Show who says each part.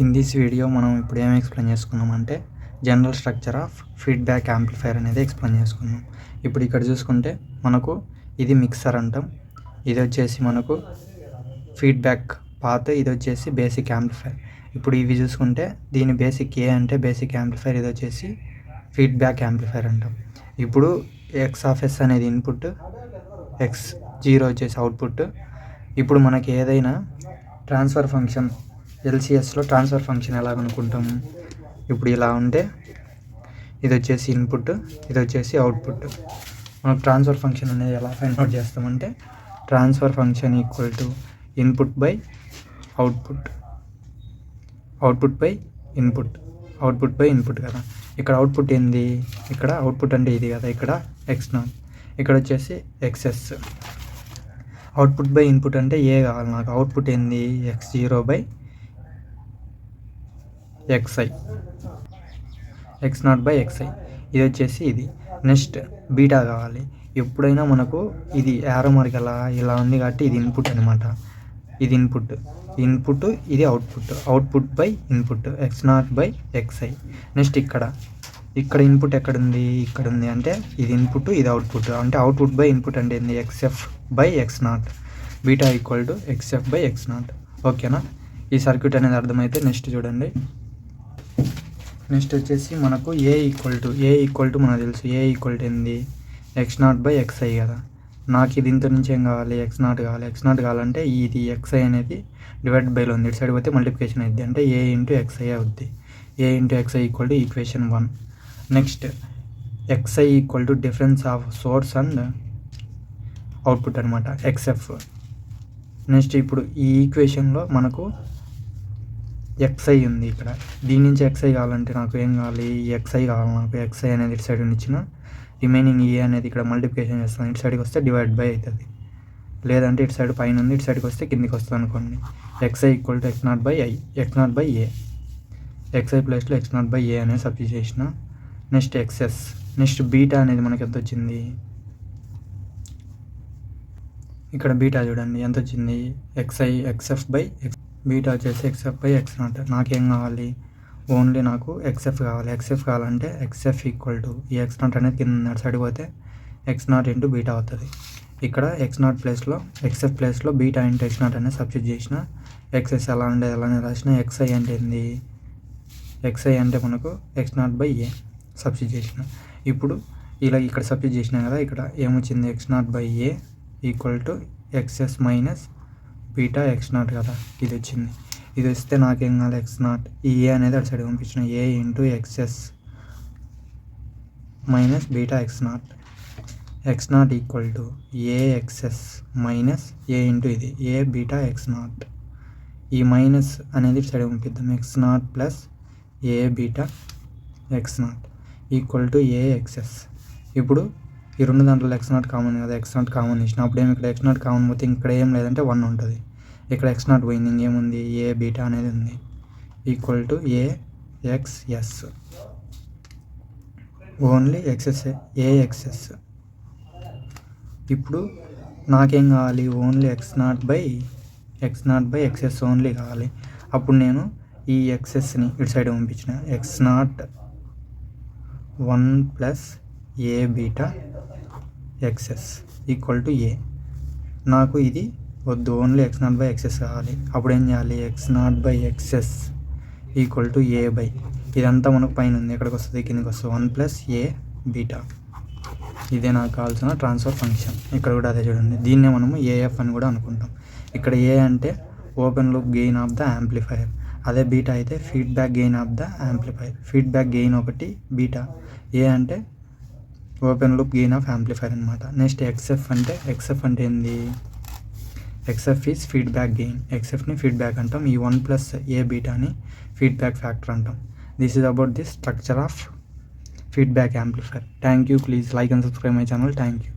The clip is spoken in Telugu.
Speaker 1: ఇన్ దిస్ వీడియో మనం ఇప్పుడు ఏం ఎక్స్ప్లెయిన్ చేసుకున్నామంటే general structure of feedback amplifier అనేది ఎక్స్ప్లెయిన్ చేసుకున్నాం. ఇప్పుడు ఇక్కడ చూసుకుంటే మనకు ఇది మిక్సర్ అంటాం, ఇది వచ్చేసి మనకు ఫీడ్బ్యాక్ పాత్, ఇది వచ్చేసి బేసిక్ యాంప్లిఫైర్. ఇప్పుడు ఇవి చూసుకుంటే దీని బేసిక్ ఏ అంటే బేసిక్ యాంప్లిఫైర్, ఇది వచ్చేసి ఫీడ్బ్యాక్ యాంప్లిఫైర్ అంటాం. ఇప్పుడు ఎక్స్ ఆఫ్ ఎస్ అనేది ఇన్పుట్, ఎక్స్ జీరో వచ్చేసి అవుట్పుట్. ఇప్పుడు మనకి ఏదైనా ట్రాన్స్ఫర్ ఫంక్షన్ ఎల్సిఎస్లో ట్రాన్స్ఫర్ ఫంక్షన్ ఎలా అనుకుంటాము, ఇప్పుడు ఇలా ఉంటే ఇది వచ్చేసి ఇన్పుట్, ఇది వచ్చేసి అవుట్పుట్. మనకు ట్రాన్స్ఫర్ ఫంక్షన్ అనేది ఎలా ఫైండ్ అవుట్ చేస్తామంటే transfer function equal to input by output, output by input, output by input కదా. ఇక్కడ అవుట్పుట్ ఏంది, ఇక్కడ అవుట్పుట్ అంటే ఇది కదా, ఇక్కడ ఎక్స్ నాట్, ఇక్కడ వచ్చేసి ఎక్స్ఎస్. అవుట్పుట్ బై ఇన్పుట్ అంటే ఏ కావాలి నాకు, అవుట్పుట్ ఏంది X zero by xi, X not by xi. ఇది వచ్చేసి ఇది. నెక్స్ట్ బీటా కావాలి. ఎప్పుడైనా మనకు ఇది యారో మార్క్ ఇలా ఉంది కాబట్టి ఇది ఇన్పుట్ అనమాట, ఇది ఇన్పుట్, ఇన్పుట్ ఇది output, output by input X not by xi. Next ఇక్కడ ఇన్పుట్ ఎక్కడుంది, ఇక్కడ ఉంది అంటే ఇది ఇన్పుట్, ఇది అవుట్పుట్, అంటే అవుట్పుట్ బై ఇన్పుట్ అంటే ఏంది XF by X not, beta equal to XF by X not. ఓకేనా, ఈ సర్క్యూట్ అనేది అర్థమైతే నెక్స్ట్ చూడండి. నెక్స్ట్ వచ్చేసి మనకు ఏ ఈక్వల్ టు మనకు తెలుసు, ఏ ఈక్వల్ టు ఏంది ఎక్స్ నాట్ బై ఎక్స్ఐ కదా. నాకు ఇది ఇంత నుంచి ఏం కావాలి, ఎక్స్ నాట్ కావాలి. ఎక్స్ నాట్ కావాలంటే ఇది ఎక్స్ఐ అనేది డివైడ్ బైలో ఉంది, ఇటు సైడ్ పోతే మల్టిప్లికేషన్ అయింది, అంటే ఏ ఇంటూ ఎక్స్ఐ అవుద్ది. A into x i equal to equation 1. Next x i equal to difference of source and output అనమాట, ఎక్స్ఎఫ్. నెక్స్ట్ ఇప్పుడు ఈ ఈక్వేషన్లో మనకు ఎక్స్ఐ ఉంది, ఇక్కడ దీని నుంచి ఎక్స్ఐ కావాలంటే నాకు ఏం కావాలి, ఎక్స్ఐ కావాలి నాకు. ఎక్స్ఐ అనేది ఇటు సైడ్ ఇచ్చిన రిమైనింగ్ ఏ అనేది ఇక్కడ మల్టిప్లికేషన్ చేస్తాను, ఇటు సైడ్కి వస్తే డివైడ్ బై అవుతుంది, లేదంటే ఇటు సైడ్ పైన ఉంది, ఇటు సైడ్కి వస్తే కిందికి వస్తుంది అనుకోండి. Xi equal to X not by I, X not by A, xi ప్లేస్లో ఎక్స్ నాట్ బై ఏ అనేది సబ్స్టిట్యూట్ చేసిన. Next excess. నెక్స్ట్ బీటా అనేది మనకి ఎంత వచ్చింది, ఇక్కడ బీటా చూడండి ఎంత వచ్చింది, xi XF by X, beta వచ్చేసి ఎక్స్ఎఫ్ బై ఎక్స్ నాట్. నాకేం కావాలి, ఓన్లీ నాకు ఎక్స్ఎఫ్ కావాలి. ఎక్స్ఎఫ్ కావాలంటే ఎక్స్ఎఫ్ ఈక్వల్ టు ఈ ఎక్స్ నాట్ అనేది కింద సైడ్ పోతే ఎక్స్ నాట్ ఇంటూ బీటా అవుతుంది. ఇక్కడ ఎక్స్ నాట్ ప్లేస్లో ఎక్స్ఎఫ్ ప్లేస్లో బీటా ఇంటూ ఎక్స్ నాట్ అనేది సబ్స్టిట్యూట్ చేసిన. ఎక్స్ఎస్ ఎలా ఉండే అలానే రాసిన. ఎక్స్ఐ అంటే ఏంది, ఎక్స్ఐ అంటే మనకు X not by A substitute చేసిన. ఇప్పుడు ఇలా ఇక్కడ సబ్స్టిట్యూట్ చేసినా కదా, ఇక్కడ ఏమొచ్చింది X not by A equal to excess minus beta x not కదా, ఇది వచ్చింది. ఇది వస్తే నాకేం కావాలి ఎక్స్ నాట్, ఈ ఏ అనేది అటు సైడ్ పంపించిన, a into x s minus beta x not, x not equal to a x s minus a into ఇది ఏ బీటా ఎక్స్ నాట్. ఈ మైనస్ అనేది ఇటు సైడ్ పంపిద్దాం, x not plus a beta x not equal to a x s. ఇప్పుడు ఈ రెండు దాంట్లో ఎక్స్ నాట్ కామన్ కదా, ఎక్స్ నాట్ కామన్ ఇచ్చిన అప్పుడు ఏమి ఇక్కడ ఎక్స్ నాట్ కామన్ పోతే ఇక్కడ ఏం లేదంటే 1 ఉంటుంది. ఇక్కడ ఎక్స్ నాట్ పోయింది, ఇంకేముంది ఏ బీటా అనేది ఉంది equal to a x s, only x s, a x s. ఇప్పుడు నాకేం కావాలి, only x not by x s only కావాలి. అప్పుడు నేను ఈ ఎక్స్ఎస్ని ఇటు సైడ్ పంపించిన, x not 1 plus a beta x s equal to a. నాకు ఇది వద్దు, only x not by x s కావాలి. అప్పుడు ఏం చేయాలి, x not by x s equal to a by, ఇదంతా మనకు పైన ఉంది, ఎక్కడికి వస్తుంది కిందకి వస్తుంది, 1 ప్లస్ ఏ బీటా. ఇదే నాకు కావాల్సిన ట్రాన్స్ఫర్ ఫంక్షన్. ఇక్కడ కూడా అదే చూడండి, దీన్నే మనము ఏఎఫ్ అని కూడా అనుకుంటాం. ఇక్కడ ఏ అంటే open loop gain of the amplifier, అదే బీటా అయితే feedback gain of the amplifier. Feedback gain ఒకటి బీటా, ఏ అంటే open loop gain of amplifier అనమాట. నెక్స్ట్ ఎక్స్ఎఫ్ అంటే ఏంది, ఎక్స్ఎఫ్ ఈజ్ ఫీడ్బ్యాక్ గెయిన్, ఎక్స్ఎఫ్ని ఫీడ్బ్యాక్ అంటాం. ఈ 1 ప్లస్ ఏ బీటాని ఫీడ్బ్యాక్ ఫ్యాక్టర్ అంటాం. This is about the structure of feedback amplifier. Thank you. Please like and subscribe my channel. Thank you.